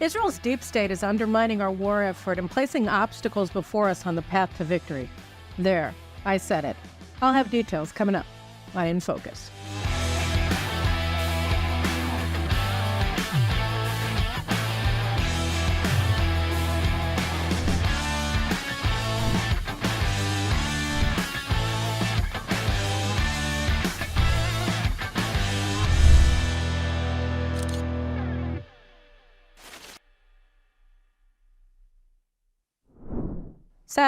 Israel's deep state is undermining our war effort and placing obstacles before us on the path to victory. There, I said it. I'll have details coming up on In Focus.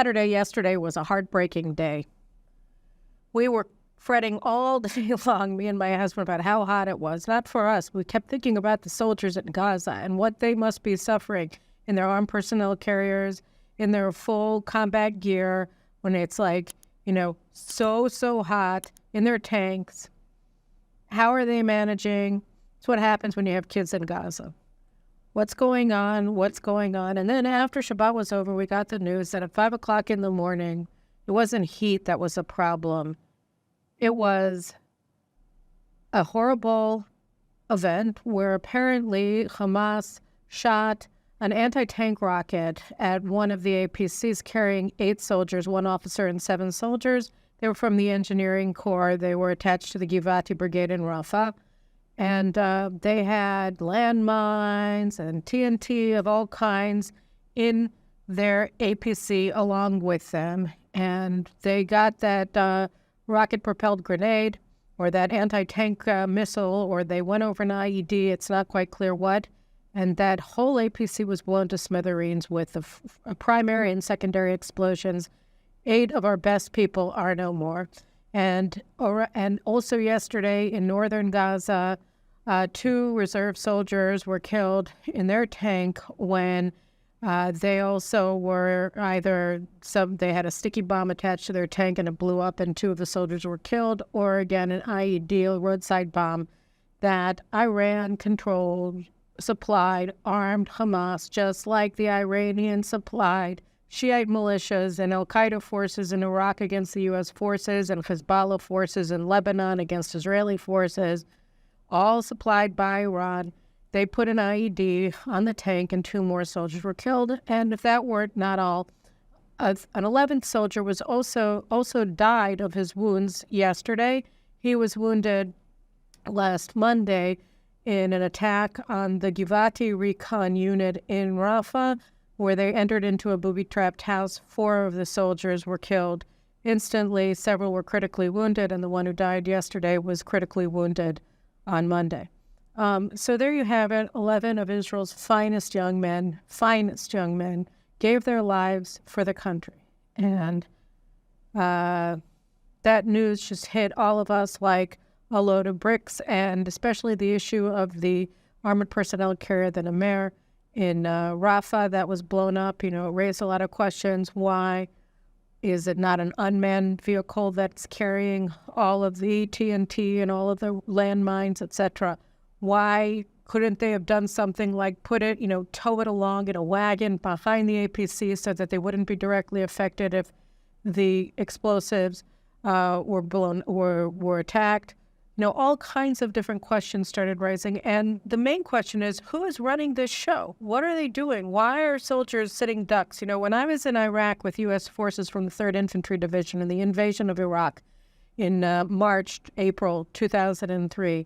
Yesterday was a heartbreaking day. We were fretting all day long, me and my husband, about how hot it was. Not for us. We kept thinking about the soldiers in Gaza and what they must be suffering in their armed personnel carriers, in their full combat gear, when it's like, so hot, in their tanks. How are they managing? It's what happens when you have kids in Gaza. What's going on? And then after Shabbat was over, we got the news that at 5 o'clock in the morning, it wasn't heat that was a problem. It was a horrible event where apparently Hamas shot an anti-tank rocket at one of the APCs carrying 8 soldiers, 1 officer and 7 soldiers. They were from the engineering corps. They were attached to the Givati Brigade in Rafa. And they had landmines and TNT of all kinds in their APC along with them. And they got that rocket-propelled grenade or that anti-tank missile, or they went over an IED. It's not quite clear what. And that whole APC was blown to smithereens with the primary and secondary explosions. 8 of our best people are no more. And also yesterday in northern Gaza, 2 reserve soldiers were killed in their tank when they also were they had a sticky bomb attached to their tank and it blew up and 2 of the soldiers were killed, or again, an IED, a roadside bomb that Iran controlled, supplied armed Hamas, just like the Iranians supplied Shiite militias and al-Qaeda forces in Iraq against the U.S. forces and Hezbollah forces in Lebanon against Israeli forces, all supplied by Iran. They put an IED on the tank and 2 more soldiers were killed. And if that weren't not all, an 11th soldier was also died of his wounds yesterday. He was wounded last Monday in an attack on the Givati recon unit in Rafa, where they entered into a booby-trapped house. 4 of the soldiers were killed instantly. Several were critically wounded, and the one who died yesterday was critically wounded on Monday. So there you have it. 11 of Israel's finest young men gave their lives for the country. And that news just hit all of us like a load of bricks, and especially the issue of the armored personnel carrier, the Namer, in Rafa that was blown up. It raised a lot of questions. Why is it not an unmanned vehicle that's carrying all of the TNT and all of the landmines, etc.? Why couldn't they have done something like tow it along in a wagon behind the APC so that they wouldn't be directly affected if the explosives were attacked? All kinds of different questions started rising. And the main question is, who is running this show? What are they doing? Why are soldiers sitting ducks? When I was in Iraq with U.S. forces from the 3rd Infantry Division in the invasion of Iraq in April 2003,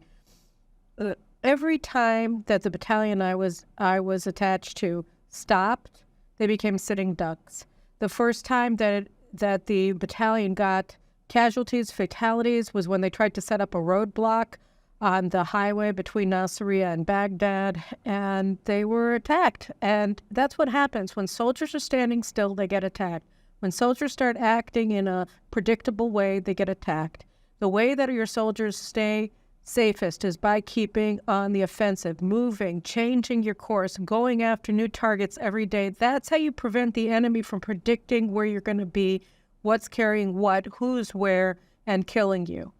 every time that the battalion I was attached to stopped, they became sitting ducks. The first time that the battalion got casualties, fatalities, was when they tried to set up a roadblock on the highway between Nasiriyah and Baghdad, and they were attacked. And that's what happens. When soldiers are standing still, they get attacked. When soldiers start acting in a predictable way, they get attacked. The way that your soldiers stay safest is by keeping on the offensive, moving, changing your course, going after new targets every day. That's how you prevent the enemy from predicting where you're going to be, what's carrying what, who's where, and killing you.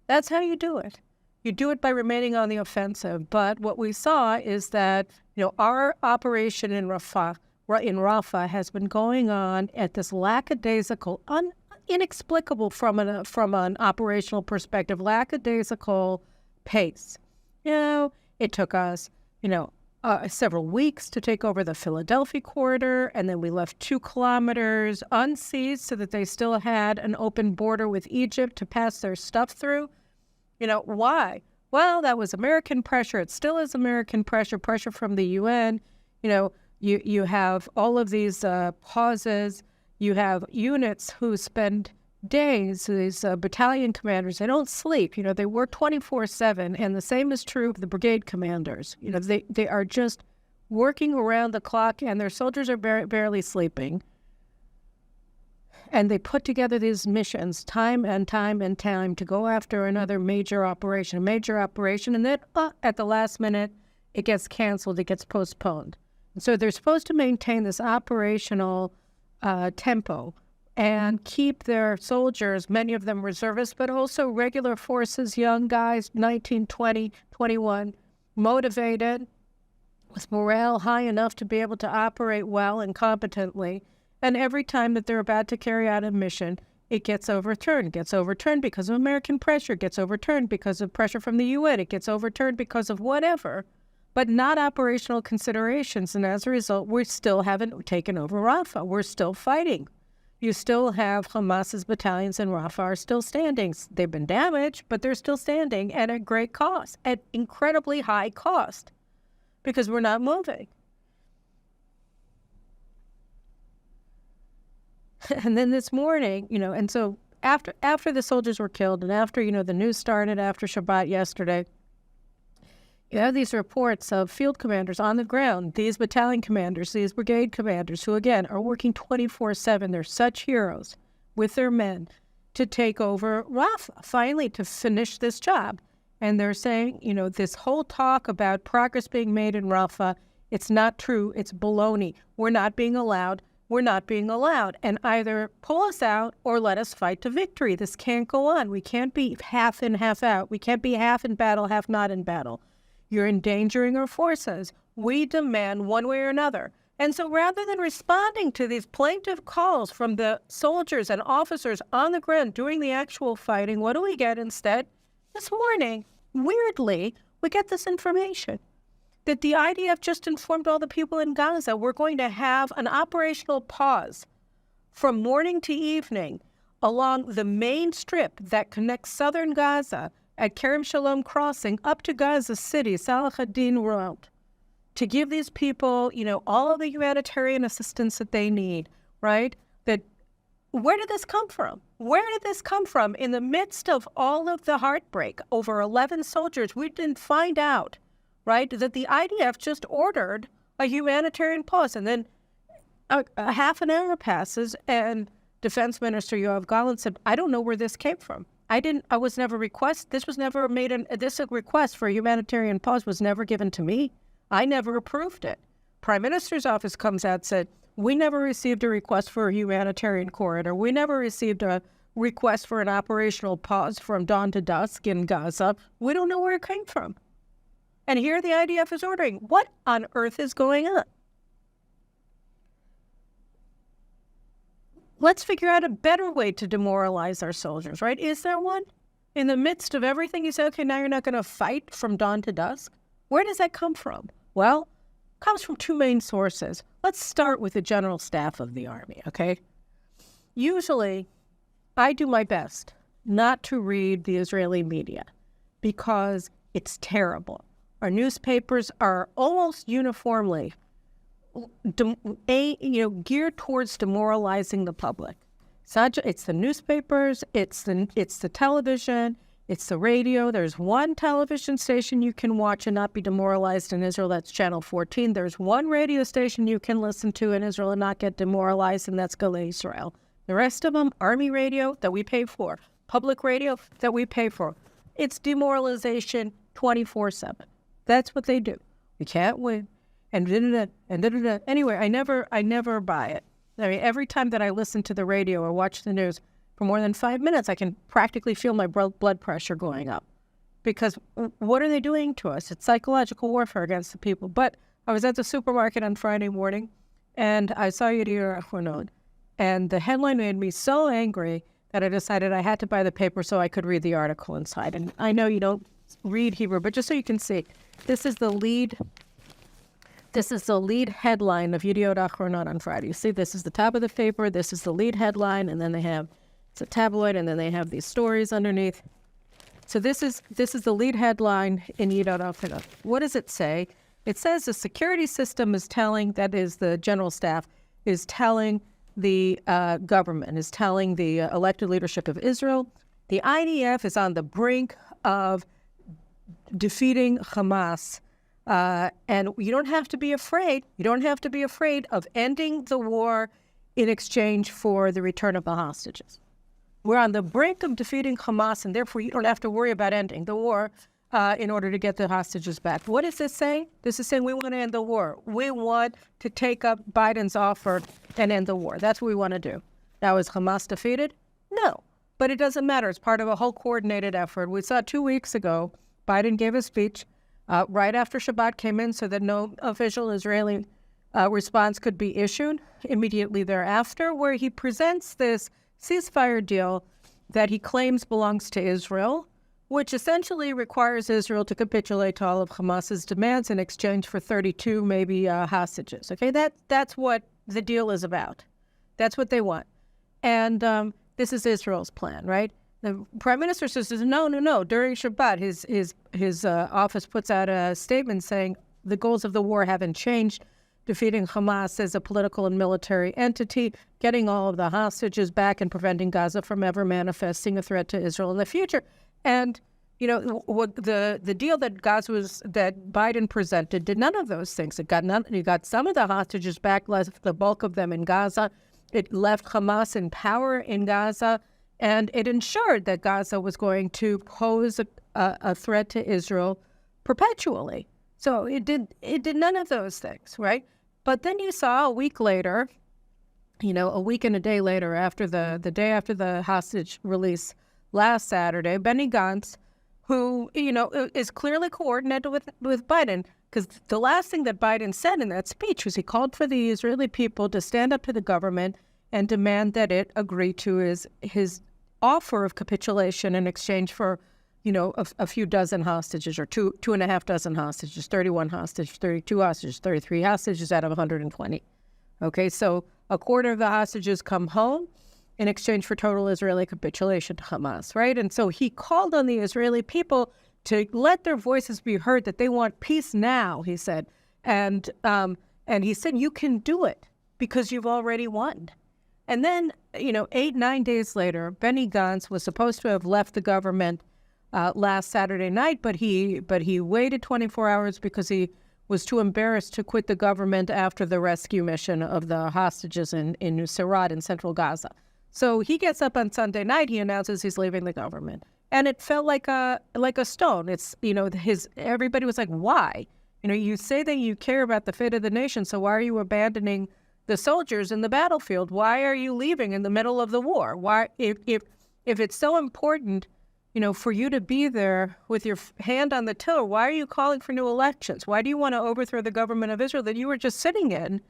That's how you do it. You do it by remaining on the offensive. But what we saw is that, our operation in Rafa has been going on at this lackadaisical, inexplicable from an operational perspective, lackadaisical pace. It took us, several weeks to take over the Philadelphia corridor, and then we left 2 kilometers unseized so that they still had an open border with Egypt to pass their stuff through. Why? Well, that was American pressure. It still is American pressure from the UN. You have all of these pauses. You have units who spend days, these battalion commanders, they don't sleep. They work 24/7, and the same is true of the brigade commanders. They are just working around the clock, and their soldiers are barely sleeping. And they put together these missions time and time and time to go after another major operation, and then at the last minute, it gets canceled, it gets postponed. And so they're supposed to maintain this operational tempo and keep their soldiers, many of them reservists, but also regular forces, young guys, 19, 20, 21, motivated, with morale high enough to be able to operate well and competently. And every time that they're about to carry out a mission, it gets overturned. It gets overturned because of American pressure. It gets overturned because of pressure from the UN. It gets overturned because of whatever, but not operational considerations. And as a result, we still haven't taken over Rafah. We're still fighting. You still have Hamas's battalions in Rafah are still standing. They've been damaged, but they're still standing at a great cost, at incredibly high cost, because we're not moving. And then this morning, and so after the soldiers were killed, and after, the news started after Shabbat yesterday, you have these reports of field commanders on the ground, these battalion commanders, these brigade commanders, who, again, are working 24/7. They're such heroes with their men to take over Rafa, finally, to finish this job. And they're saying, this whole talk about progress being made in Rafa, it's not true. It's baloney. We're not being allowed. We're not being allowed. And either pull us out or let us fight to victory. This can't go on. We can't be half in, half out. We can't be half in battle, half not in battle. You're endangering our forces. We demand one way or another. And so rather than responding to these plaintive calls from the soldiers and officers on the ground doing the actual fighting, what do we get instead? This morning, weirdly, we get this information that the IDF just informed all the people in Gaza we're going to have an operational pause from morning to evening along the main strip that connects southern Gaza at Kerem Shalom Crossing up to Gaza City, Salah ad-Din route, to give these people, all of the humanitarian assistance that they need, right? Where did this come from? Where did this come from? In the midst of all of the heartbreak, over 11 soldiers, we didn't find out, right, that the IDF just ordered a humanitarian pause. And then a half an hour passes, and Defense Minister Yoav Gallant said, I don't know where this came from. I was never requested. This was never made. This request for a humanitarian pause was never given to me. I never approved it. Prime Minister's office comes out and said, we never received a request for a humanitarian corridor. We never received a request for an operational pause from dawn to dusk in Gaza. We don't know where it came from. And here the IDF is ordering. What on earth is going on? Let's figure out a better way to demoralize our soldiers, right? Is there one? In the midst of everything, you say, okay, now you're not going to fight from dawn to dusk? Where does that come from? Well, it comes from 2 main sources. Let's start with the General Staff of the Army, okay? Usually, I do my best not to read the Israeli media because it's terrible. Our newspapers are almost uniformly geared towards demoralizing the public. It's the newspapers, it's the television, it's the radio. There's one television station you can watch and not be demoralized in Israel. That's Channel 14. There's one radio station you can listen to in Israel and not get demoralized, and that's Galei Israel. The rest of them, Army radio that we pay for, public radio that we pay for. It's demoralization 24/7. That's what they do. We can't win. And anyway, I never buy it. I mean, every time that I listen to the radio or watch the news for more than 5 minutes, I can practically feel my blood pressure going up. Because what are they doing to us? It's psychological warfare against the people. But I was at the supermarket on Friday morning, and I saw Yediot Ahronot, and the headline made me so angry that I decided I had to buy the paper so I could read the article inside. And I know you don't read Hebrew, but just so you can see, this is the lead This is the lead headline of Yediot Achronot on Friday. You see, this is the top of the paper. This is the lead headline, and then they have, it's a tabloid, and then they have these stories underneath. So this is the lead headline in Yediot Achronot. What does it say? It says the security system is telling, that is the general staff, is telling the government, is telling the elected leadership of Israel, the IDF is on the brink of defeating Hamas. And you don't have to be afraid. You don't have to be afraid of ending the war in exchange for the return of the hostages. We're on the brink of defeating Hamas, and therefore you don't have to worry about ending the war in order to get the hostages back. What is this saying? This is saying we want to end the war. We want to take up Biden's offer and end the war. That's what we want to do. Now, is Hamas defeated? No. But it doesn't matter. It's part of a whole coordinated effort. We saw 2 weeks ago, Biden gave a speech right after Shabbat came in so that no official Israeli response could be issued immediately thereafter, where he presents this ceasefire deal that he claims belongs to Israel, which essentially requires Israel to capitulate to all of Hamas's demands in exchange for 32 maybe hostages. Okay, that's what the deal is about. That's what they want. And this is Israel's plan, right? The prime minister says, no. During Shabbat, his office puts out a statement saying the goals of the war haven't changed. Defeating Hamas as a political and military entity, getting all of the hostages back, and preventing Gaza from ever manifesting a threat to Israel in the future. And you know what the deal that Biden presented did none of those things. It got some of the hostages back, left the bulk of them in Gaza. It left Hamas in power in Gaza. And it ensured that Gaza was going to pose a threat to Israel perpetually. So it did none of those things, right? But then you saw a week later, a week and a day later, after the day after the hostage release last Saturday, Benny Gantz, who is clearly coordinated with Biden, because the last thing that Biden said in that speech was he called for the Israeli people to stand up to the government and demand that it agree to his offer of capitulation in exchange for, a few dozen hostages, or two and a half dozen hostages, 31 hostages, 32 hostages, 33 hostages out of 120. Okay, so a quarter of the hostages come home in exchange for total Israeli capitulation to Hamas, right? And so he called on the Israeli people to let their voices be heard, that they want peace now, he said. And he said, you can do it because you've already won. And then, 8-9 days later, Benny Gantz was supposed to have left the government last Saturday night, but he waited 24 hours because he was too embarrassed to quit the government after the rescue mission of the hostages in Sirat in central Gaza. So he gets up on Sunday night, he announces he's leaving the government. And it felt like a stone. It's, everybody was like, why? You say that you care about the fate of the nation, so why are you abandoning the soldiers in the battlefield? Why are you leaving in the middle of the war? Why, if it's so important, for you to be there with your hand on the tiller, why are you calling for new elections? Why do you want to overthrow the government of Israel that you were just sitting in?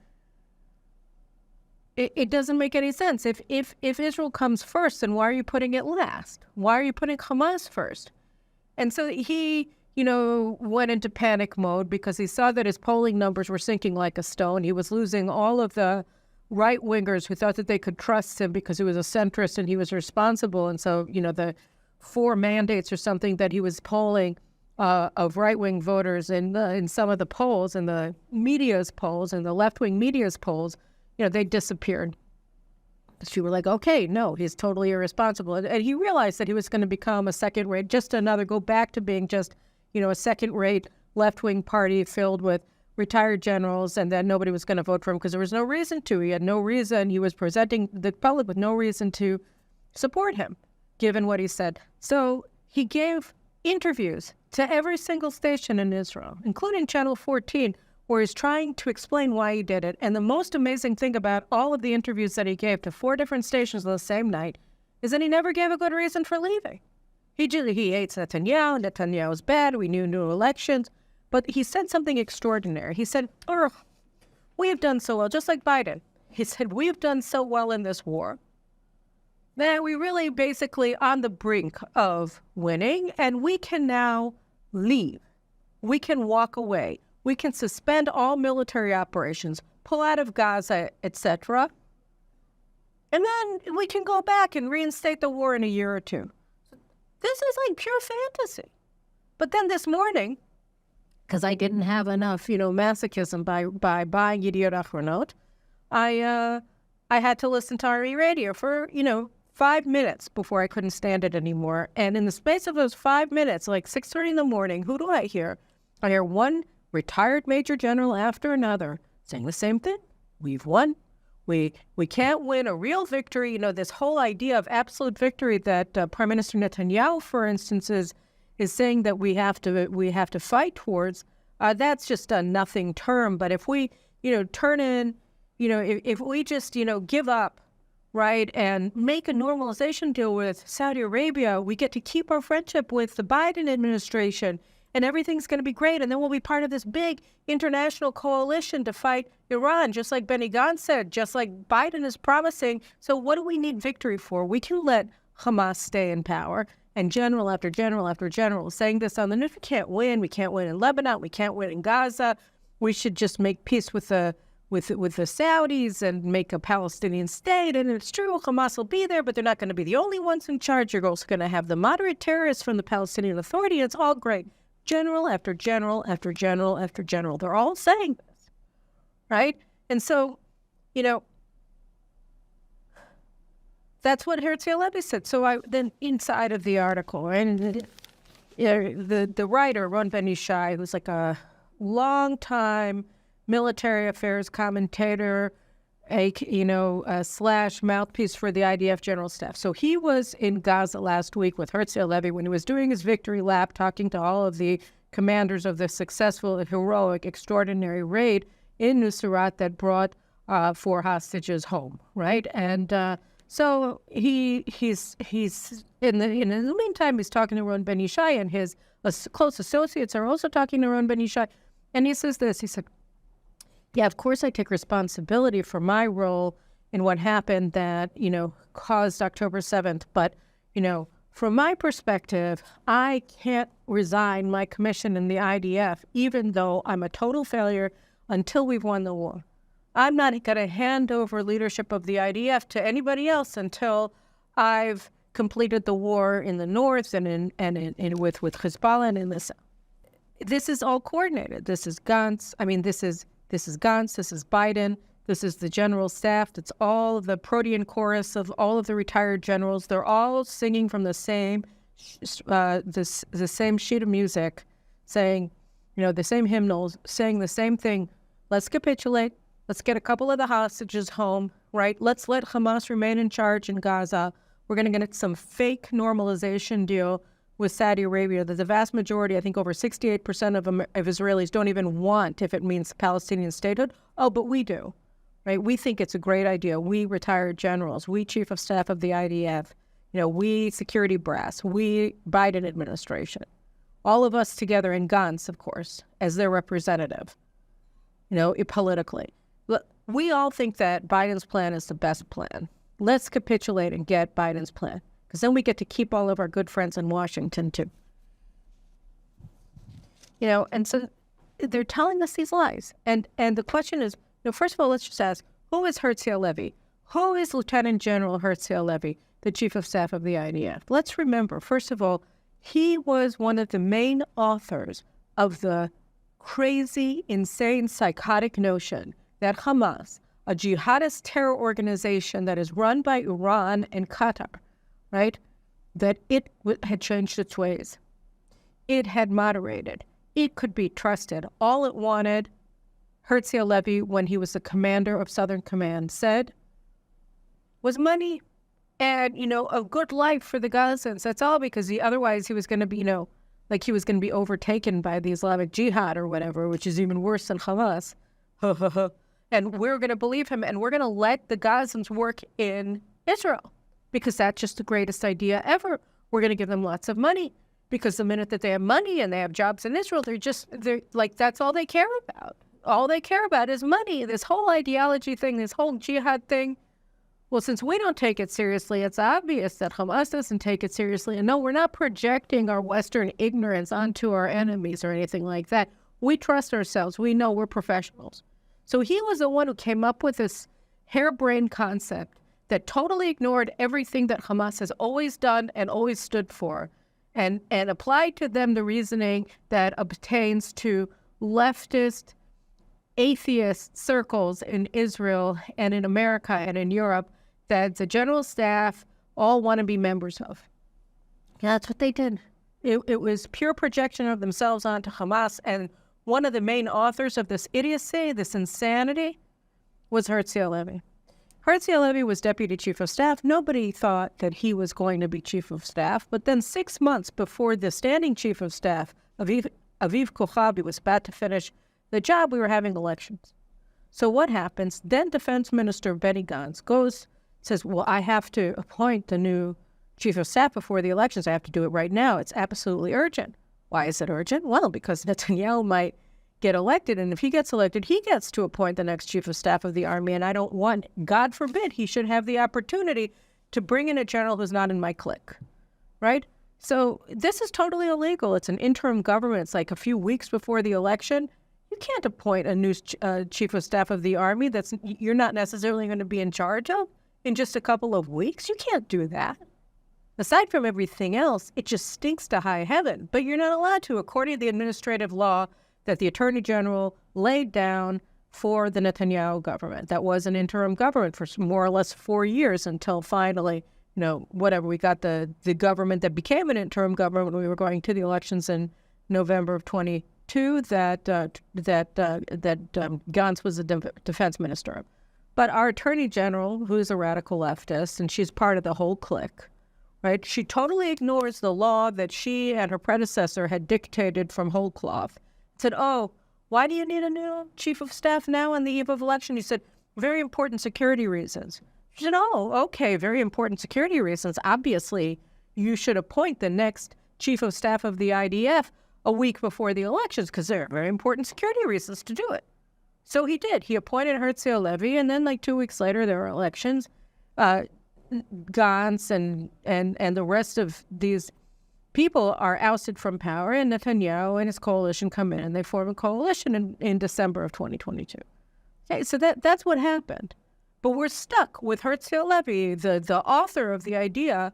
It doesn't make any sense. If Israel comes first, then why are you putting it last? Why are you putting Hamas first? And so he, went into panic mode because he saw that his polling numbers were sinking like a stone. He was losing all of the right-wingers who thought that they could trust him because he was a centrist and he was responsible. And so, the 4 mandates or something that he was polling of right-wing voters in some of the polls, in the media's polls, and the left-wing media's polls, they disappeared. So you were like, okay, no, he's totally irresponsible. And he realized that he was going to become a second-rate, go back to being just, a second-rate left-wing party filled with retired generals, and then nobody was going to vote for him because there was no reason to. He had no reason. He was presenting the public with no reason to support him, given what he said. So he gave interviews to every single station in Israel, including Channel 14, where he's trying to explain why he did it. And the most amazing thing about all of the interviews that he gave to 4 different stations on the same night is that he never gave a good reason for leaving. He hates Netanyahu. Netanyahu's bad. We knew new elections. But he said something extraordinary. He said, we have done so well, just like Biden. He said, we have done so well in this war that we really basically on the brink of winning, and we can now leave. We can walk away. We can suspend all military operations, pull out of Gaza, etc. And then we can go back and reinstate the war in a year or two. This is like pure fantasy. But then this morning, because I didn't have enough, masochism by buying Yediot Achronot, I had to listen to RE radio for, 5 minutes before I couldn't stand it anymore. And in the space of those 5 minutes, like 6:30 in the morning, who do I hear? I hear one retired major general after another saying the same thing. We've won. We can't win a real victory. This whole idea of absolute victory that Prime Minister Netanyahu, for instance, is saying that we have to fight towards. That's just a nothing term. But if we, turn in, if we just, give up, right, and make a normalization deal with Saudi Arabia, we get to keep our friendship with the Biden administration, and everything's going to be great. And then we'll be part of this big international coalition to fight Iran, just like Benny Gantz said, just like Biden is promising. So what do we need victory for? We can let Hamas stay in power. And general after general after general saying this on the news, we can't win. We can't win in Lebanon. We can't win in Gaza. We should just make peace with the Saudis and make a Palestinian state. And it's true, Hamas will be there, but they're not going to be the only ones in charge. You're also going to have the moderate terrorists from the Palestinian Authority. It's all great. General after general after general after general. They're all saying this, right? And so, that's what Herzi Halevi said. So then inside of the article, and the writer, Ron Ben Ishai, who's like a long-time military affairs commentator, slash mouthpiece for the IDF General Staff. So he was in Gaza last week with Herzi Halevi when he was doing his victory lap, talking to all of the commanders of the successful, heroic, extraordinary raid in Nusrat that brought 4 hostages home, right? And so he's in the meantime, he's talking to Ron Ben Ishai, and his close associates are also talking to Ron Ben Ishai. And he says this, he said, yeah, of course I take responsibility for my role in what happened that, caused October 7th. But, from my perspective, I can't resign my commission in the IDF, even though I'm a total failure until we've won the war. I'm not going to hand over leadership of the IDF to anybody else until I've completed the war in the north and with Hezbollah and in the south. This is all coordinated. This is Gantz. This is Gantz. This is Biden. This is the general staff. It's all the protean chorus of all of the retired generals. They're all singing from the same the same sheet of music, saying, the same hymnals, saying the same thing. Let's capitulate. Let's get a couple of the hostages home, right? Let's let Hamas remain in charge in Gaza. We're going to get some fake normalization deal with Saudi Arabia that the vast majority, I think over 68% of Israelis don't even want if it means Palestinian statehood. Oh, but we do, right? We think it's a great idea. We retired generals, we chief of staff of the IDF, we security brass, we Biden administration, all of us together in Gantz, of course, as their representative, politically. Look, we all think that Biden's plan is the best plan. Let's capitulate and get Biden's plan, because then we get to keep all of our good friends in Washington, too. And so they're telling us these lies. And the question is, first of all, let's just ask, who is Herzi Halevi? Who is Lieutenant General Herzi Halevi, the Chief of Staff of the IDF? Let's remember, first of all, he was one of the main authors of the crazy, insane, psychotic notion that Hamas, a jihadist terror organization that is run by Iran and Qatar, right, that it had changed its ways. It had moderated. It could be trusted. All it wanted, Herzi Halevi, when he was the commander of Southern Command, said, was money and, a good life for the Gazans. That's all, because otherwise he was going to be, he was going to be overtaken by the Islamic Jihad or whatever, which is even worse than Hamas. And we're going to believe him, and we're going to let the Gazans work in Israel, because that's just the greatest idea ever. We're going to give them lots of money, because the minute that they have money and they have jobs in Israel, they're like, that's all they care about. All they care about is money. This whole ideology thing, this whole jihad thing. Well, since we don't take it seriously, it's obvious that Hamas doesn't take it seriously. And no, we're not projecting our Western ignorance onto our enemies or anything like that. We trust ourselves. We know we're professionals. So he was the one who came up with this harebrained concept that totally ignored everything that Hamas has always done and always stood for, and applied to them the reasoning that obtains to leftist, atheist circles in Israel and in America and in Europe that the general staff all want to be members of. Yeah, that's what they did. It was pure projection of themselves onto Hamas, and one of the main authors of this idiocy, this insanity, was Herzi Halevi. Herzi Halevi was deputy chief of staff. Nobody thought that he was going to be chief of staff, but then 6 months before the standing chief of staff, Aviv Kochavi, was about to finish the job, we were having elections. So what happens? Then Defense Minister Benny Gantz says, well, I have to appoint the new chief of staff before the elections. I have to do it right now. It's absolutely urgent. Why is it urgent? Well, because Netanyahu might get elected, and if he gets elected, he gets to appoint the next chief of staff of the army, and I don't want, God forbid, he should have the opportunity to bring in a general who's not in my clique, right? So this is totally illegal. It's an interim government. It's like a few weeks before the election. You can't appoint a new chief of staff of the army that's you're not necessarily going to be in charge of in just a couple of weeks. You can't do that. Aside from everything else, it just stinks to high heaven. But you're not allowed to, according to the administrative law that the Attorney General laid down for the Netanyahu government. That was an interim government for more or less 4 years until finally, we got the government that became an interim government when we were going to the elections in November of 22 that Gantz was the defense minister. But our Attorney General, who's a radical leftist, and she's part of the whole clique, right? She totally ignores the law that she and her predecessor had dictated from whole cloth. Said, oh, why do you need a new chief of staff now on the eve of election? He said, very important security reasons. She said, oh, okay, very important security reasons. Obviously, you should appoint the next chief of staff of the IDF a week before the elections because there are very important security reasons to do it. So he did. He appointed Herzi Halevi, and then like 2 weeks later, there were elections. Gantz and the rest of these people are ousted from power, and Netanyahu and his coalition come in, and they form a coalition in December of 2022. Okay, so that's what happened. But we're stuck with Herzi Halevi, the author of the idea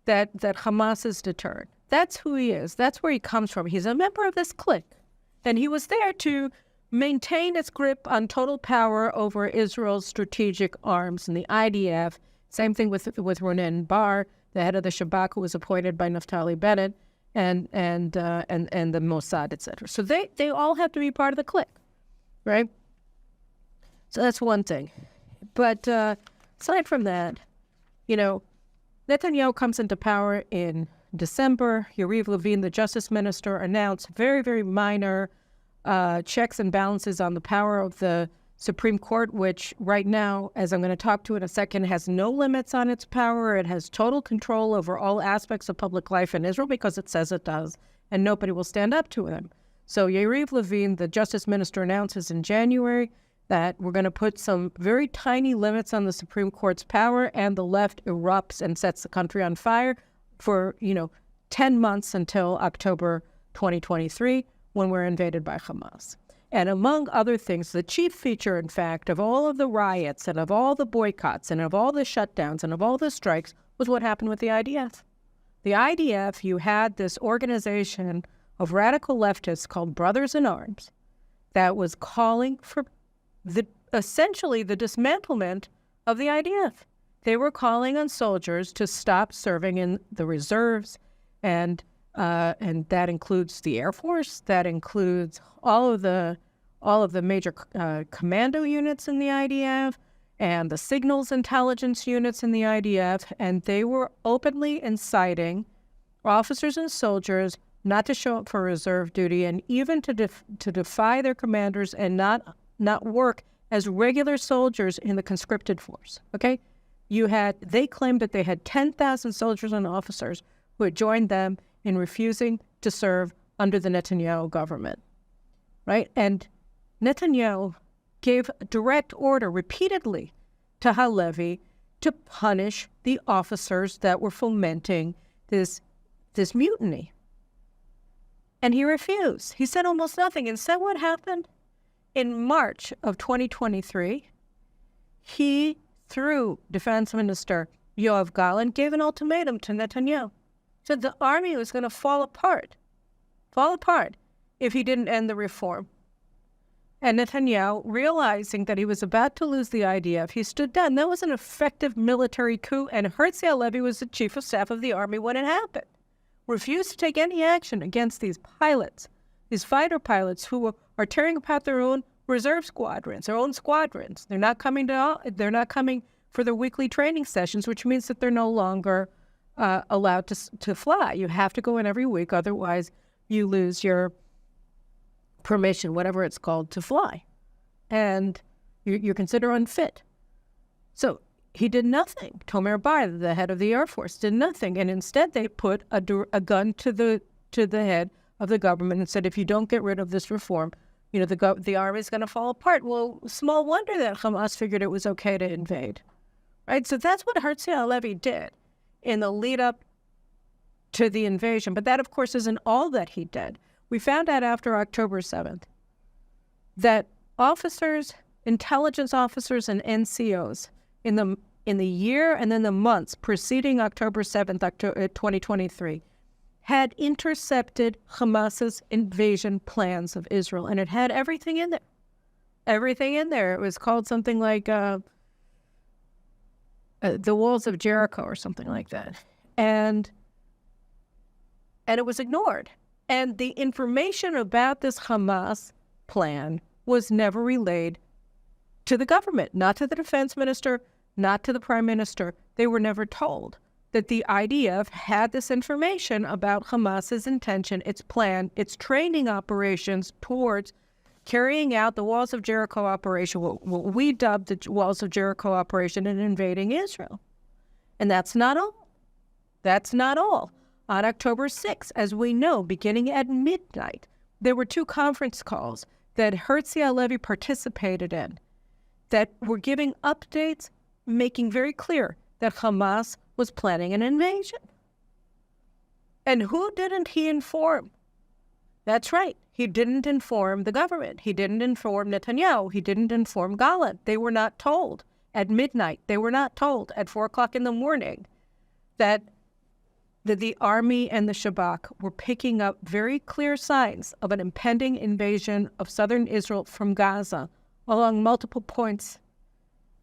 that Hamas is deterred. That's who he is. That's where he comes from. He's a member of this clique, and he was there to maintain its grip on total power over Israel's strategic arms and the IDF. Same thing with Ronen Bar, the head of the Shabak, who was appointed by Naftali Bennett, and the Mossad, etc. So they all have to be part of the clique, right? So that's one thing. But aside from that, Netanyahu comes into power in December. Yariv Levin, the justice minister, announced very, very minor checks and balances on the power of the Supreme Court, which right now, as I'm going to talk to in a second, has no limits on its power. It has total control over all aspects of public life in Israel because it says it does, and nobody will stand up to him. So Yariv Levin, the justice minister, announces in January that we're going to put some very tiny limits on the Supreme Court's power, and the left erupts and sets the country on fire for, 10 months until October 2023, when we're invaded by Hamas. And among other things, the chief feature, in fact, of all of the riots and of all the boycotts and of all the shutdowns and of all the strikes was what happened with the IDF. The IDF, you had this organization of radical leftists called Brothers in Arms that was calling for essentially the dismantlement of the IDF. They were calling on soldiers to stop serving in the reserves, and that includes the Air Force. That includes all of the major commando units in the IDF and the signals intelligence units in the IDF, and they were openly inciting officers and soldiers not to show up for reserve duty, and even to defy their commanders and not work as regular soldiers in the conscripted force. Okay, they claimed that they had 10,000 soldiers and officers who had joined them in refusing to serve under the Netanyahu government, right? And Netanyahu gave direct order repeatedly to Halevi to punish the officers that were fomenting this mutiny. And he refused. He said almost nothing. Instead, what happened? In March of 2023, he, through Defense Minister Yoav Gallant, gave an ultimatum to Netanyahu. Said the army was going to fall apart, if he didn't end the reform. And Netanyahu, realizing that he was about to lose the IDF, he stood down. That was an effective military coup, and Herzi Halevi was the chief of staff of the army when it happened. Refused to take any action against these pilots, these fighter pilots who are tearing apart their own reserve squadrons, their own squadrons. They're not coming for their weekly training sessions, which means that they're no longer allowed to fly. You have to go in every week, otherwise you lose your permission, whatever it's called, to fly, and you're considered unfit. So he did nothing. Tomer Bar, the head of the Air Force, did nothing, and instead they put a gun to the head of the government and said, if you don't get rid of this reform, the army is going to fall apart. Well, small wonder that Hamas figured it was okay to invade, right? So that's what Herzi Halevi did in the lead up to the invasion. But that, of course, isn't all that he did. We found out after October 7th that officers, intelligence officers, and NCOs in the year and then the months preceding October 7th, 2023, had intercepted Hamas's invasion plans of Israel, and it had everything in there. Everything in there. It was called something like the Walls of Jericho or something like that, and it was ignored. And the information about this Hamas plan was never relayed to the government, not to the defense minister, not to the prime minister. They were never told that the IDF had this information about Hamas's intention, its plan, its training operations towards carrying out the Walls of Jericho operation, what we dubbed the Walls of Jericho operation, and invading Israel. And that's not all. That's not all. On October 6th, as we know, beginning at midnight, there were 2 conference calls that Herzi Halevi participated in that were giving updates, making very clear that Hamas was planning an invasion. And who didn't he inform? That's right. He didn't inform the government. He didn't inform Netanyahu. He didn't inform Gallant. They were not told at midnight. They were not told at 4 o'clock in the morning that the army and the Shabak were picking up very clear signs of an impending invasion of southern Israel from Gaza along multiple points.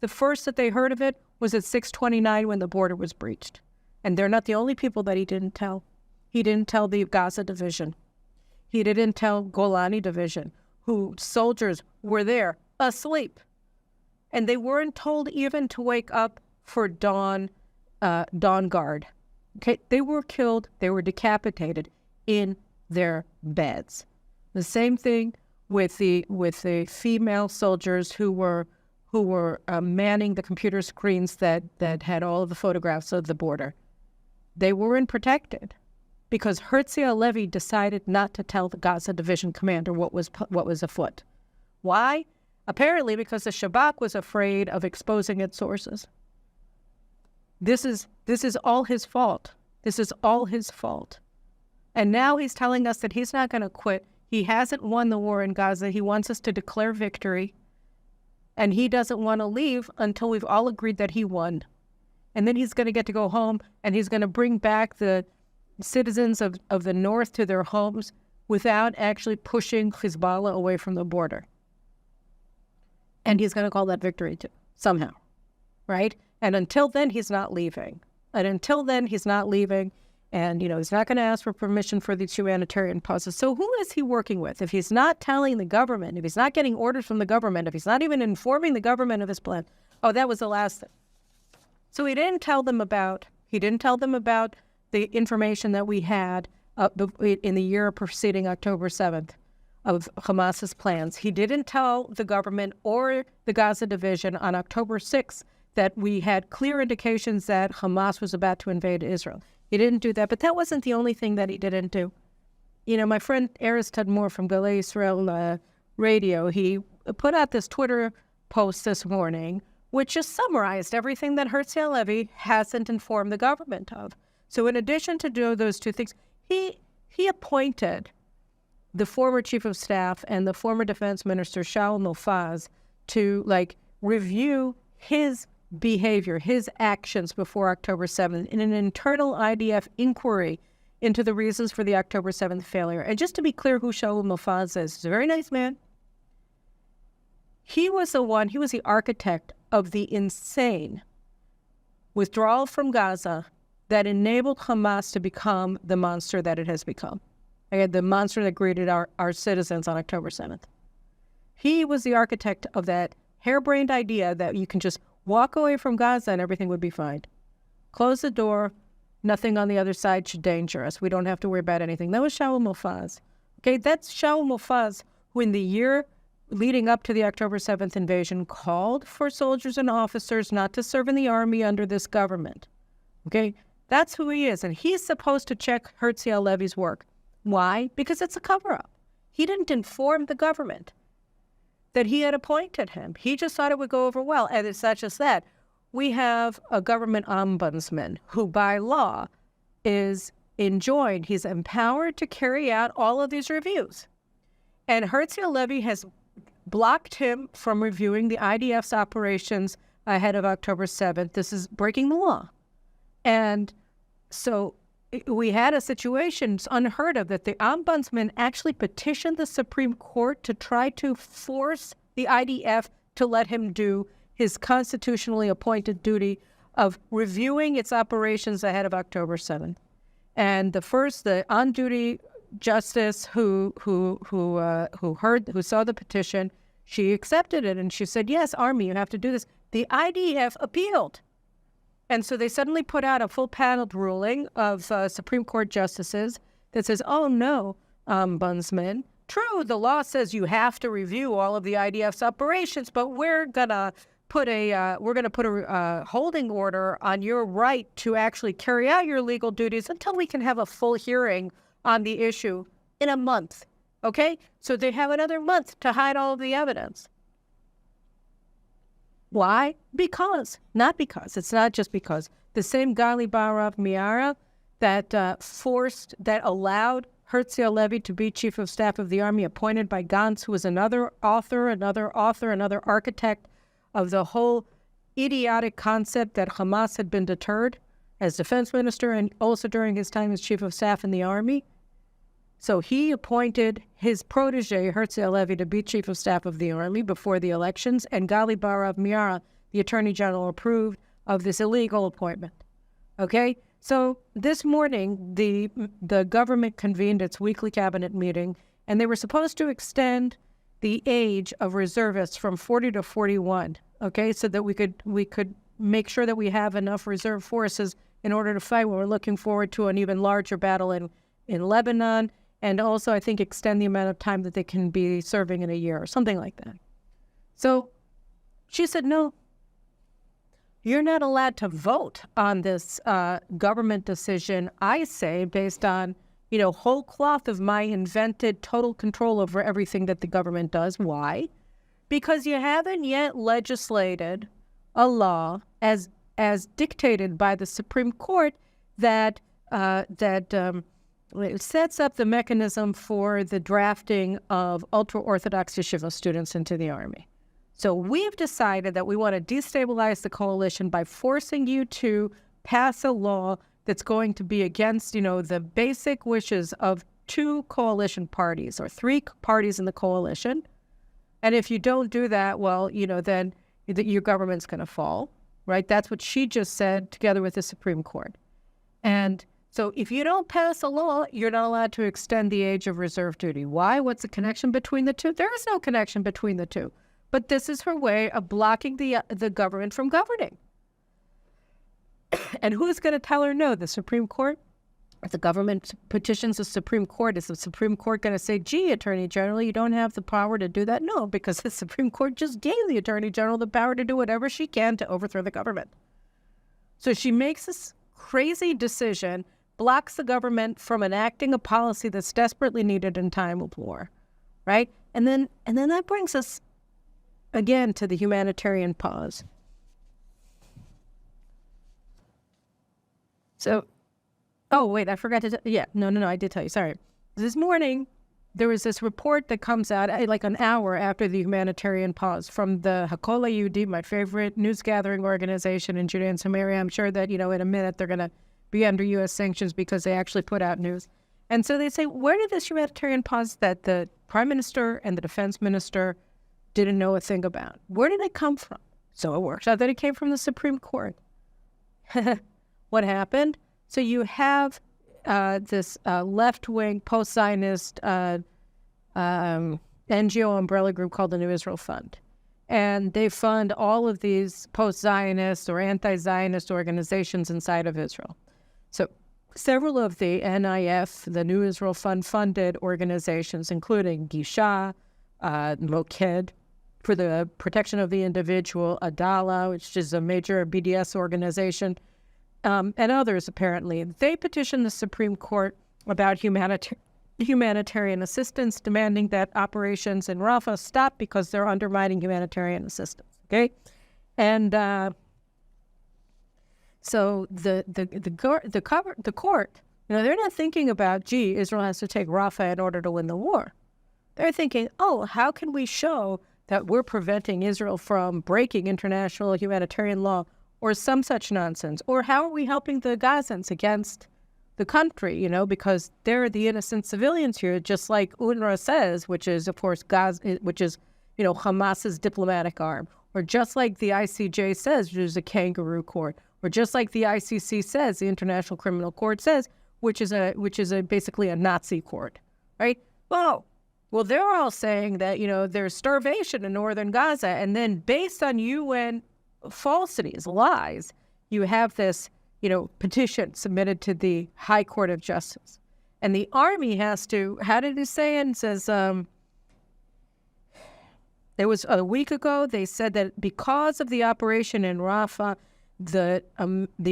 The first that they heard of it was at 6:29 when the border was breached. And they're not the only people that he didn't tell. He didn't tell the Gaza division. He didn't tell Golani division, who soldiers were there asleep. And they weren't told even to wake up for dawn guard. Okay, they were killed, they were decapitated in their beds. The same thing with the female soldiers who were manning the computer screens that had all of the photographs of the border. They weren't protected because Herzi Halevi decided not to tell the Gaza division commander what was afoot. Why? Apparently because the Shabak was afraid of exposing its sources. This is all his fault. This is all his fault. And now he's telling us that he's not going to quit. He hasn't won the war in Gaza. He wants us to declare victory. And he doesn't want to leave until we've all agreed that he won. And then he's going to get to go home, and he's going to bring back the citizens of the north to their homes without actually pushing Hezbollah away from the border. And he's going to call that victory too, somehow, right? And until then, he's not leaving. And he's not going to ask for permission for these humanitarian pauses. So who is he working with? If he's not telling the government, if he's not getting orders from the government, if he's not even informing the government of his plan, that was the last thing. So he didn't tell them about the information that we had in the year preceding October 7th of Hamas's plans. He didn't tell the government or the Gaza division on October 6th that we had clear indications that Hamas was about to invade Israel. He didn't do that, but that wasn't the only thing that he didn't do. My friend Erez Tadmor from Galei Israel Radio, he put out this Twitter post this morning, which just summarized everything that Herzi Halevi hasn't informed the government of. So in addition to do those 2 things, he appointed the former chief of staff and the former defense minister, Shaul Mofaz, to review his behavior, his actions before October 7th in an internal IDF inquiry into the reasons for the October 7th failure. And just to be clear who Shaul Mofaz is, he's a very nice man. He was the architect of the insane withdrawal from Gaza that enabled Hamas to become the monster that it has become. Again, the monster that greeted our citizens on October 7th. He was the architect of that harebrained idea that you can just walk away from Gaza and everything would be fine. Close the door. Nothing on the other side should danger us. We don't have to worry about anything. That was Shaul Mofaz. Okay, that's Shaul Mofaz, who in the year leading up to the October 7th invasion called for soldiers and officers not to serve in the army under this government. Okay, that's who he is. And he's supposed to check Herzi Halevi's work. Why? Because it's a cover-up. He didn't inform the government that he had appointed him. He just thought it would go over well. And it's not just that. We have a government ombudsman who, by law, is enjoined. He's empowered to carry out all of these reviews. And Herzi Halevi has blocked him from reviewing the IDF's operations ahead of October 7th. This is breaking the law. And so we had a situation, it's unheard of, that the ombudsman actually petitioned the Supreme Court to try to force the IDF to let him do his constitutionally appointed duty of reviewing its operations ahead of October 7th. And the on-duty justice who saw the petition, she accepted it and she said, yes, Army, you have to do this. The IDF appealed. And so they suddenly put out a full paneled ruling of Supreme Court justices that says, oh no, ombudsman, true, the law says you have to review all of the IDF's operations, but we're gonna put a holding order on your right to actually carry out your legal duties until we can have a full hearing on the issue in a month. Okay? So they have another month to hide all of the evidence. Why? Because. Not because. It's not just because. The same Gali Barav Miara that allowed Herzi Halevi to be chief of staff of the army, appointed by Gantz, who was another architect of the whole idiotic concept that Hamas had been deterred as defense minister and also during his time as chief of staff in the army. So he appointed his protege, Herzi Halevi, to be chief of staff of the army before the elections, and Gali Barav Miara, the attorney general, approved of this illegal appointment. Okay? So this morning, the government convened its weekly cabinet meeting, and they were supposed to extend the age of reservists from 40 to 41, okay, so that we could make sure that we have enough reserve forces in order to fight when we're looking forward to an even larger battle in Lebanon, and also, I think, extend the amount of time that they can be serving in a year or something like that. So she said, no, you're not allowed to vote on this government decision, I say, based on, whole cloth of my invented total control over everything that the government does. Why? Because you haven't yet legislated a law as dictated by the Supreme Court that it sets up the mechanism for the drafting of ultra-Orthodox yeshiva students into the army. So we've decided that we want to destabilize the coalition by forcing you to pass a law that's going to be against, the basic wishes of two coalition parties or three parties in the coalition. And if you don't do that, well, then your government's going to fall, right? That's what she just said together with the Supreme Court. And so if you don't pass a law, you're not allowed to extend the age of reserve duty. Why? What's the connection between the two? There is no connection between the two. But this is her way of blocking the government from governing. And who's going to tell her no? The Supreme Court? If the government petitions the Supreme Court, is the Supreme Court going to say, gee, Attorney General, you don't have the power to do that? No, because the Supreme Court just gave the Attorney General the power to do whatever she can to overthrow the government. So she makes this crazy decision, blocks the government from enacting a policy that's desperately needed in time of war, right? And then that brings us again to the humanitarian pause. So, oh wait, I forgot to. I did tell you. Sorry. This morning, there was this report that comes out like an hour after the humanitarian pause from the Hakola Yehudi, my favorite news gathering organization in Judea and Samaria. I'm sure that, in a minute they're going to be under U.S. sanctions because they actually put out news. And so they say, where did this humanitarian pause that the prime minister and the defense minister didn't know a thing about? Where did it come from? So it works out that it came from the Supreme Court. What happened? So you have this left-wing post-Zionist NGO umbrella group called the New Israel Fund. And they fund all of these post-Zionist or anti-Zionist organizations inside of Israel. So several of the NIF, the New Israel Fund funded organizations, including Gisha, Moked, for the protection of the individual, Adala, which is a major BDS organization, and others, apparently. They petitioned the Supreme Court about humanitarian assistance, demanding that operations in Rafa stop because they're undermining humanitarian assistance, okay? And so the court, they're not thinking about, gee, Israel has to take Rafa in order to win the war. They're thinking, oh, how can we show that we're preventing Israel from breaking international humanitarian law or some such nonsense? Or how are we helping the Gazans against the country, because they're the innocent civilians here, just like UNRWA says, which is, of course, Hamas's diplomatic arm, or just like the ICJ says, which is a kangaroo court, or just like the ICC says, the International Criminal Court says, which is basically a Nazi court, right? Well, they're all saying that, there's starvation in northern Gaza, and then based on UN falsities, lies, you have this, petition submitted to the High Court of Justice. And the army has to, how did it say it? It says, it was a week ago, they said that because of the operation in Rafa, the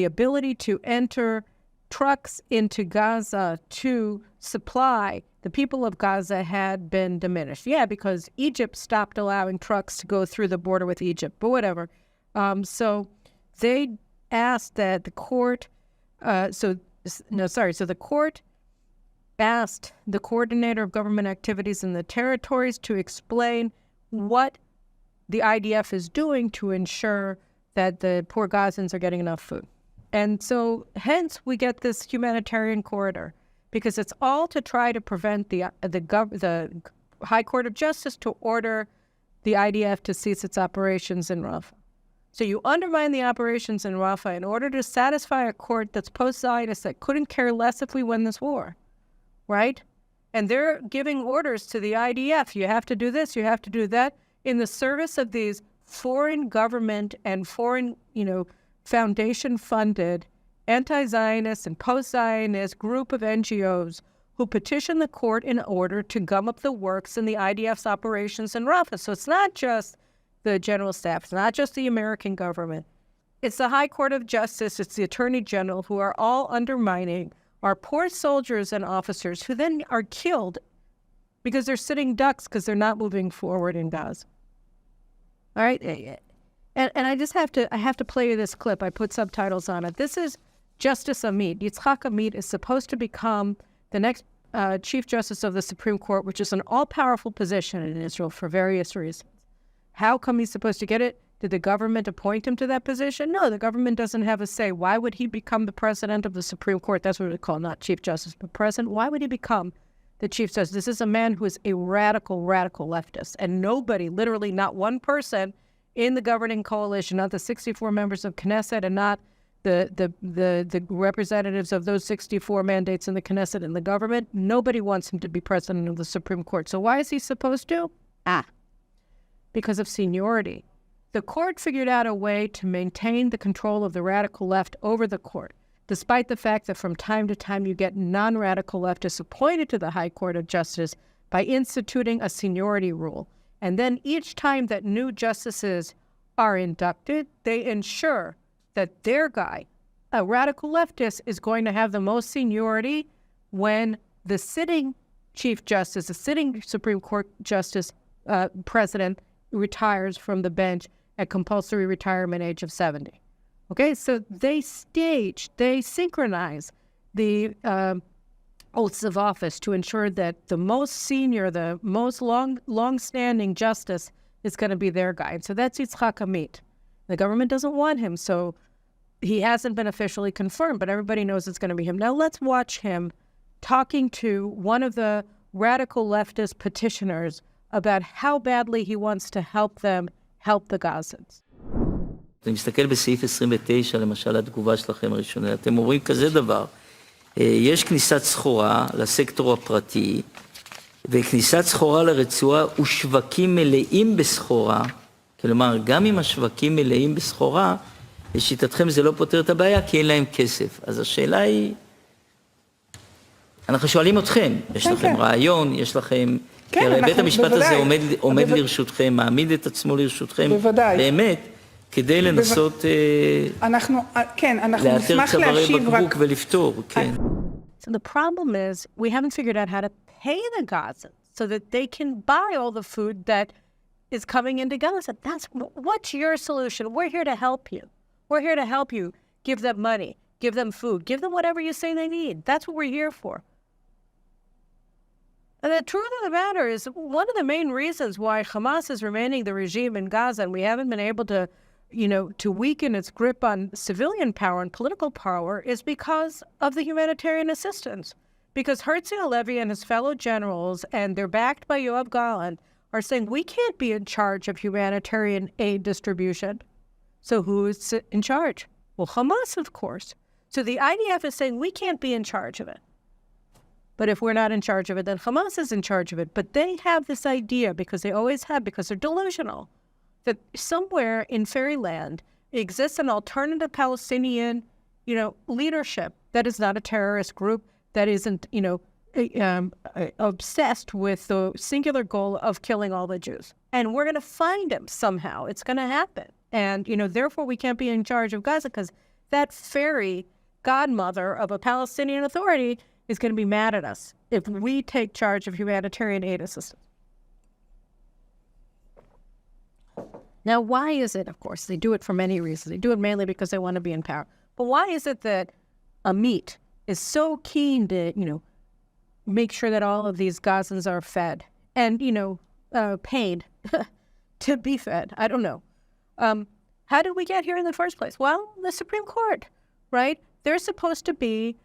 ability to enter trucks into Gaza to supply the people of Gaza had been diminished. Yeah, because Egypt stopped allowing trucks to go through the border with Egypt, but whatever. So they asked that the court, so the court asked the coordinator of government activities in the territories to explain what the IDF is doing to ensure that the poor Gazans are getting enough food. And so hence we get this humanitarian corridor, because it's all to try to prevent the High Court of Justice to order the IDF to cease its operations in Rafa. So you undermine the operations in Rafa in order to satisfy a court that's post-Zionist that couldn't care less if we win this war, right? And they're giving orders to the IDF. You have to do this, you have to do that, in the service of these foreign government and foreign, foundation-funded anti-Zionist and post-Zionist group of NGOs who petition the court in order to gum up the works in the IDF's operations in Rafa. So it's not just the general staff, it's not just the American government. It's the High Court of Justice, it's the Attorney General, who are all undermining our poor soldiers and officers who then are killed because they're sitting ducks because they're not moving forward in Gaza. All right? And I just have to play you this clip. I put subtitles on it. This is Justice Amit. Yitzhak Amit is supposed to become the next Chief Justice of the Supreme Court, which is an all-powerful position in Israel for various reasons. How come he's supposed to get it? Did the government appoint him to that position? No, the government doesn't have a say. Why would he become the president of the Supreme Court? That's what we call not Chief Justice, but president. Why would he become the Chief Justice? This is a man who is a radical leftist, and nobody, literally not one person in the governing coalition, not the 64 members of Knesset and not the representatives of those 64 mandates in the Knesset and the government, nobody wants him to be president of the Supreme Court. So why is he supposed to? Because of seniority. The court figured out a way to maintain the control of the radical left over the court, despite the fact that from time to time you get non-radical leftists appointed to the High Court of Justice by instituting a seniority rule. And then each time that new justices are inducted, they ensure that their guy, a radical leftist, is going to have the most seniority when the sitting Chief Justice, the sitting Supreme Court Justice president retires from the bench at compulsory retirement age of 70. Okay, so they synchronize the oaths of office to ensure that the most senior, the most long-standing justice is going to be their guy. So that's Yitzhak Amit. The government doesn't want him, so he hasn't been officially confirmed, but everybody knows it's going to be him. Now let's watch him talking to one of the radical leftist petitioners about how badly he wants to help them help the Gazans. אני מסתכל בסעיף 29, למשל, התגובה שלכם הראשונה. אתם אומרים כזה דבר, יש כניסת סחורה לסקטור הפרטי, וכניסת סחורה לרצועה ושווקים מלאים בסחורה, כלומר, גם אם השווקים מלאים בסחורה, לשיטתכם זה לא פותר את הבעיה, כי אין להם כסף. אז השאלה היא, אנחנו שואלים אתכם, יש לכם רעיון, יש לכם... כי הרי בית המשפט הזה עומד לרשותכם, מעמיד את עצמו לרשותכם, באמת, כדי לנסות לאתר צווארי בקבוק ולפתור, כן. So the problem is, we haven't figured out how to pay the Gazans so that they can buy all the food that is coming into Gaza. What's your solution? We're here to help you. We're here to help you. Give them money, give them food, give them whatever you say they need. That's what we're here for. And the truth of the matter is, one of the main reasons why Hamas is remaining the regime in Gaza and we haven't been able to, to weaken its grip on civilian power and political power is because of the humanitarian assistance. Because Herzi, Halevi and his fellow generals, and they're backed by Yoav Gallant, are saying we can't be in charge of humanitarian aid distribution. So who's in charge? Well, Hamas, of course. So the IDF is saying we can't be in charge of it. But if we're not in charge of it, then Hamas is in charge of it. But they have this idea, because they always have, because they're delusional, that somewhere in fairyland exists an alternative Palestinian, leadership that is not a terrorist group, that isn't, obsessed with the singular goal of killing all the Jews. And we're going to find him somehow. It's going to happen. And, therefore we can't be in charge of Gaza because that fairy godmother of a Palestinian authority is going to be mad at us if we take charge of humanitarian aid assistance. Now, why is it, of course, they do it for many reasons. They do it mainly because they want to be in power. But why is it that Amit is so keen to, make sure that all of these Gazans are fed and, paid to be fed? I don't know. How did we get here in the first place? Well, the Supreme Court, right? They're supposed to be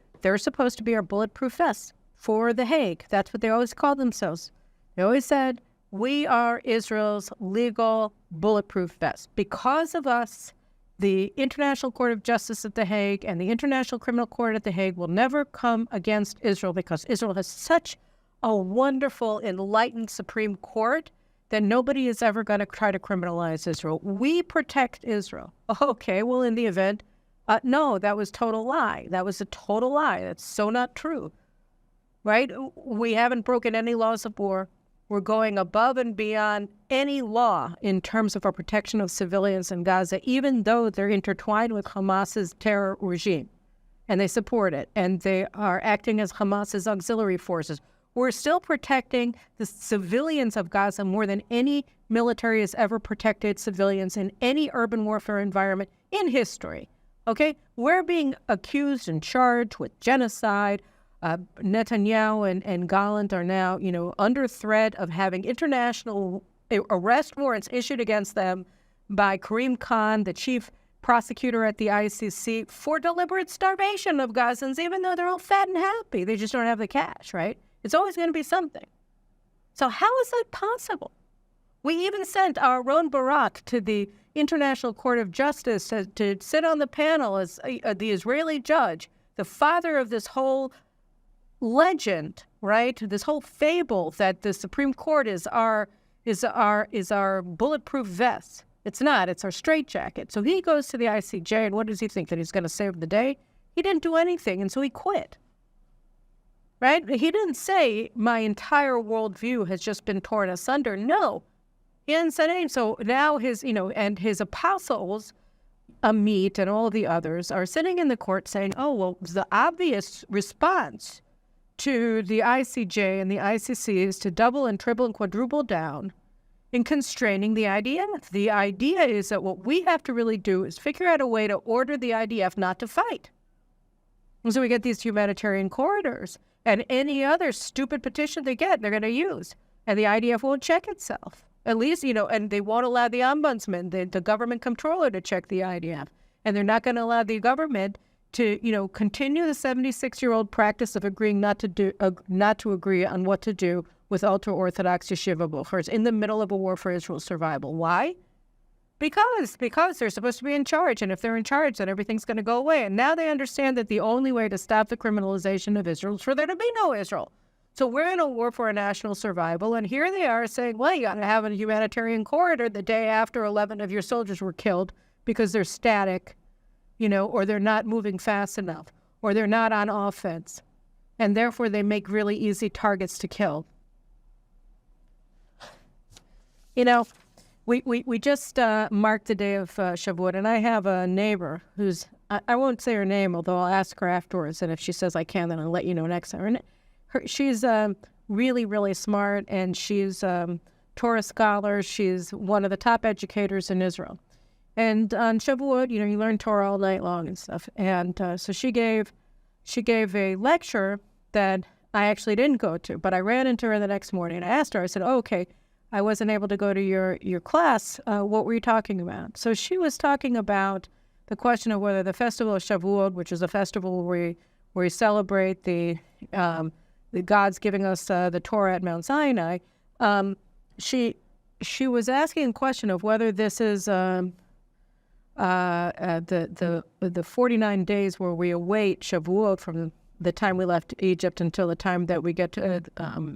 our bulletproof vests for The Hague. That's what they always called themselves. They always said, we are Israel's legal bulletproof vest. Because of us, the International Court of Justice at The Hague and the International Criminal Court at The Hague will never come against Israel because Israel has such a wonderful, enlightened Supreme Court that nobody is ever going to try to criminalize Israel. We protect Israel. Okay, well, in the event, no, that was total lie. That was a total lie. That's so not true, right? We haven't broken any laws of war. We're going above and beyond any law in terms of our protection of civilians in Gaza, even though they're intertwined with Hamas's terror regime, and they support it, and they are acting as Hamas's auxiliary forces. We're still protecting the civilians of Gaza more than any military has ever protected civilians in any urban warfare environment in history. Okay, we're being accused and charged with genocide. Netanyahu and Gallant are now, under threat of having international arrest warrants issued against them by Karim Khan, the chief prosecutor at the ICC, for deliberate starvation of Gazans, even though they're all fat and happy. They just don't have the cash, right? It's always going to be something. So how is that possible? We even sent our Ron Barak to the International Court of Justice to sit on the panel as the Israeli judge, the father of this whole legend, right? This whole fable that the Supreme Court is our bulletproof vest. It's not. It's our straitjacket. So he goes to the ICJ, and what does he think? That he's going to save the day? He didn't do anything, and so he quit. Right? He didn't say my entire worldview has just been torn asunder. No. He didn't say anything. So now his, and his apostles, Amit and all the others, are sitting in the court saying, oh, well, the obvious response to the ICJ and the ICC is to double and triple and quadruple down in constraining the IDF. The idea is that what we have to really do is figure out a way to order the IDF not to fight. And so we get these humanitarian corridors. And any other stupid petition they get, they're going to use. And the IDF won't check itself. At least, and they won't allow the ombudsman, the government controller, to check the IDF. And they're not going to allow the government to, continue the 76-year-old practice of agreeing not to agree on what to do with ultra-Orthodox yeshiva bochers in the middle of a war for Israel's survival. Why? Because they're supposed to be in charge, and if they're in charge, then everything's going to go away. And now they understand that the only way to stop the criminalization of Israel is for there to be no Israel. So we're in a war for a national survival, and here they are saying, well, you got to have a humanitarian corridor the day after 11 of your soldiers were killed because they're static, or they're not moving fast enough, or they're not on offense, and therefore they make really easy targets to kill. We just marked the day of Shavuot, and I have a neighbor who's, I won't say her name, although I'll ask her afterwards, and if she says I can, then I'll let you know next time. She's really, really smart, and she's a Torah scholar. She's one of the top educators in Israel. And on Shavuot, you learn Torah all night long and stuff. And so she gave a lecture that I actually didn't go to, but I ran into her the next morning, and I asked her, I said, okay, I wasn't able to go to your class. What were you talking about? So she was talking about the question of whether the festival of Shavuot, which is a festival where we celebrate the God's giving us the Torah at Mount Sinai. She was asking a question of whether this is the 49 days where we await Shavuot from the time we left Egypt until the time that we get to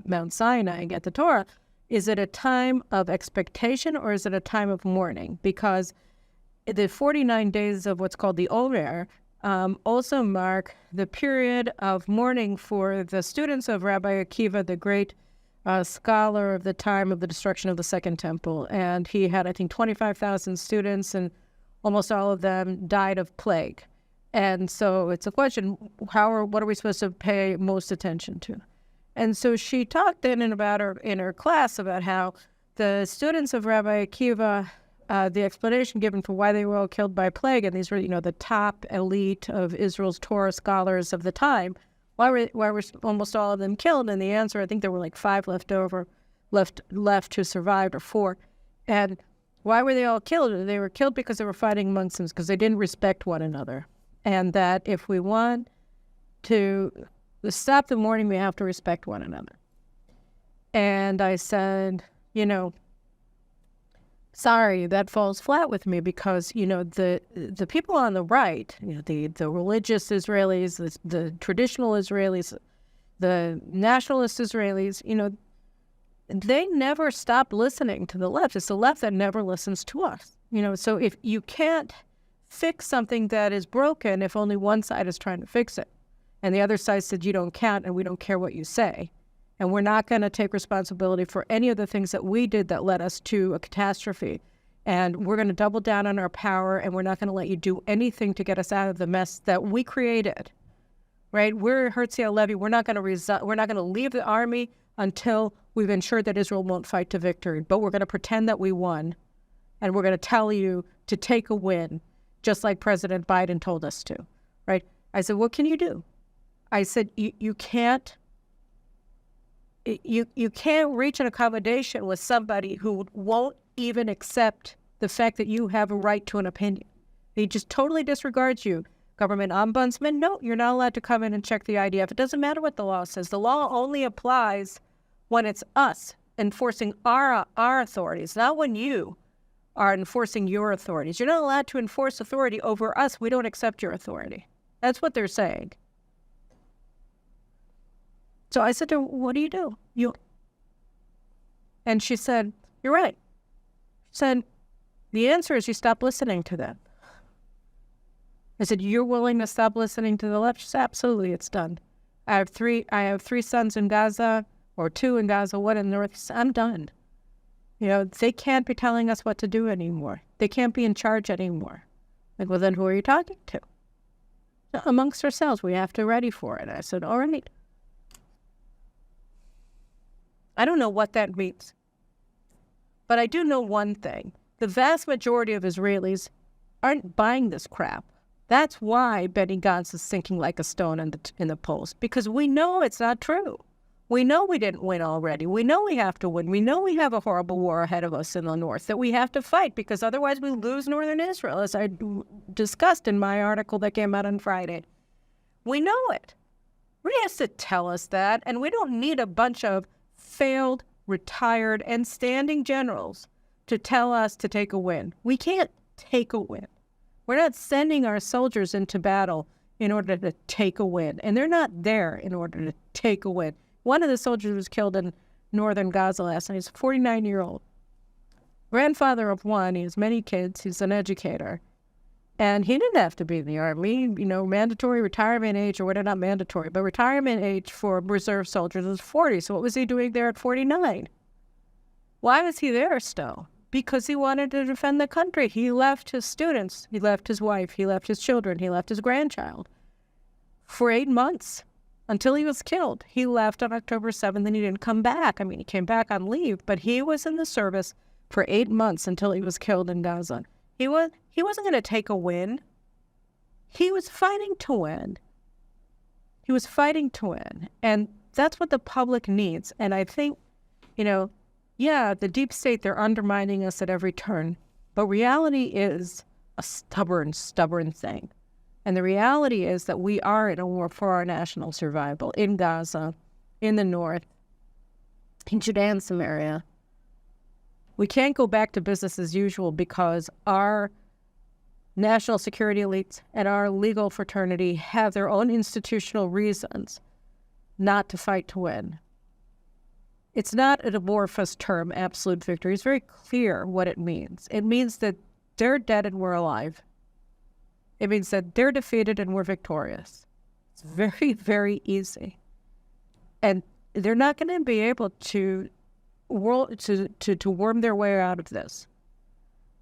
Mount Sinai and get the Torah. Is it a time of expectation or is it a time of mourning? Because the 49 days of what's called the Omer also mark the period of mourning for the students of Rabbi Akiva, the great scholar of the time of the destruction of the Second Temple. And he had, I think, 25,000 students, and almost all of them died of plague. And so it's a question, what are we supposed to pay most attention to? And so she talked then in her class about how the students of Rabbi Akiva, the explanation given for why they were all killed by plague, and these were, the top elite of Israel's Torah scholars of the time, why were almost all of them killed? And the answer, I think there were like 5 left who survived, or 4. And why were they all killed? They were killed because they were fighting amongst them, because they didn't respect one another. And that if we want to stop the mourning, we have to respect one another. And I said, sorry, that falls flat with me, because, the people on the right, the religious Israelis, the traditional Israelis, the nationalist Israelis, they never stop listening to the left. It's the left that never listens to us. So if you can't fix something that is broken if only one side is trying to fix it, and the other side said, you don't count and we don't care what you say, and we're not going to take responsibility for any of the things that we did that led us to a catastrophe, and we're going to double down on our power, and we're not going to let you do anything to get us out of the mess that we created, right? We're Herzi Halevi. We're not going to leave the army until we've ensured that Israel won't fight to victory, but we're going to pretend that we won, and we're going to tell you to take a win, just like President Biden told us to, right? I said, what can you do? I said, you can't reach an accommodation with somebody who won't even accept the fact that you have a right to an opinion. He just totally disregards you. Government ombudsman, no, you're not allowed to come in and check the IDF. It doesn't matter what the law says. The law only applies when it's us enforcing our authorities, not when you are enforcing your authorities. You're not allowed to enforce authority over us. We don't accept your authority. That's what they're saying. So I said to her, what do you do? And she said, you're right. She said, the answer is you stop listening to them. I said, you're willing to stop listening to the left? She said, absolutely, it's done. I have three sons in Gaza, or 2 in Gaza, 1 in the north. Said, I'm done. They can't be telling us what to do anymore. They can't be in charge anymore. Like, well, then who are you talking to? Amongst ourselves, we have to be ready for it. I said, all right. I don't know what that means. But I do know one thing. The vast majority of Israelis aren't buying this crap. That's why Benny Gantz is sinking like a stone in the polls, because we know it's not true. We know we didn't win already. We know we have to win. We know we have a horrible war ahead of us in the north that we have to fight, because otherwise we lose northern Israel, as I discussed in my article that came out on Friday. We know it. Nobody has to tell us that, and we don't need a bunch of failed, retired, and standing generals to tell us to take a win. We can't take a win. We're not sending our soldiers into battle in order to take a win, and they're not there in order to take a win. One of the soldiers was killed in northern Gaza last night. He's a 49-year-old. Grandfather of one. He has many kids. He's an educator. And he didn't have to be in the Army. Mandatory retirement age, or whatever, not mandatory, but retirement age for reserve soldiers is 40. So what was he doing there at 49? Why was he there still? Because he wanted to defend the country. He left his students. He left his wife. He left his children. He left his grandchild for 8 months. Until he was killed. He left on October 7th and he didn't come back. He came back on leave, but he was in the service for 8 months until he was killed in Gaza. He wasn't going to take a win. He was fighting to win. He was fighting to win. And that's what the public needs. And I think, the deep state, they're undermining us at every turn. But reality is a stubborn thing. And the reality is that we are in a war for our national survival in Gaza, in the north, in Judea and Samaria. We can't go back to business as usual because our national security elites and our legal fraternity have their own institutional reasons not to fight to win. It's not an amorphous term, absolute victory. It's very clear what it means. It means that they're dead and we're alive. It means that they're defeated and we're victorious. It's very, very easy. And they're not going to be able to worm their way out of this.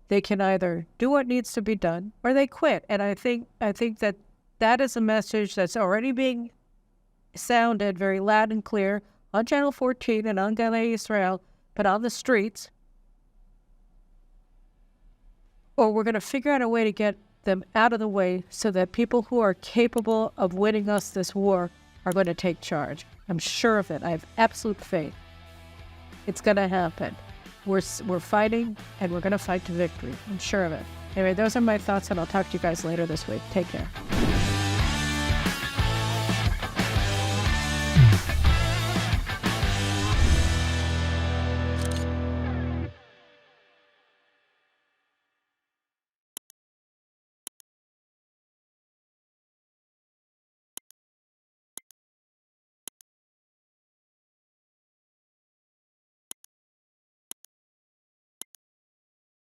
They can either do what needs to be done or they quit. And I think that is a message that's already being sounded very loud and clear on Channel 14 and on Gantz Israel, but on the streets. Or we're going to figure out a way to get them out of the way so that people who are capable of winning us this war are going to take charge. I'm sure of it. I have absolute faith. It's going to happen. We're fighting, and we're going to fight to victory. I'm sure of it. Anyway, those are my thoughts, and I'll talk to you guys later this week. Take care.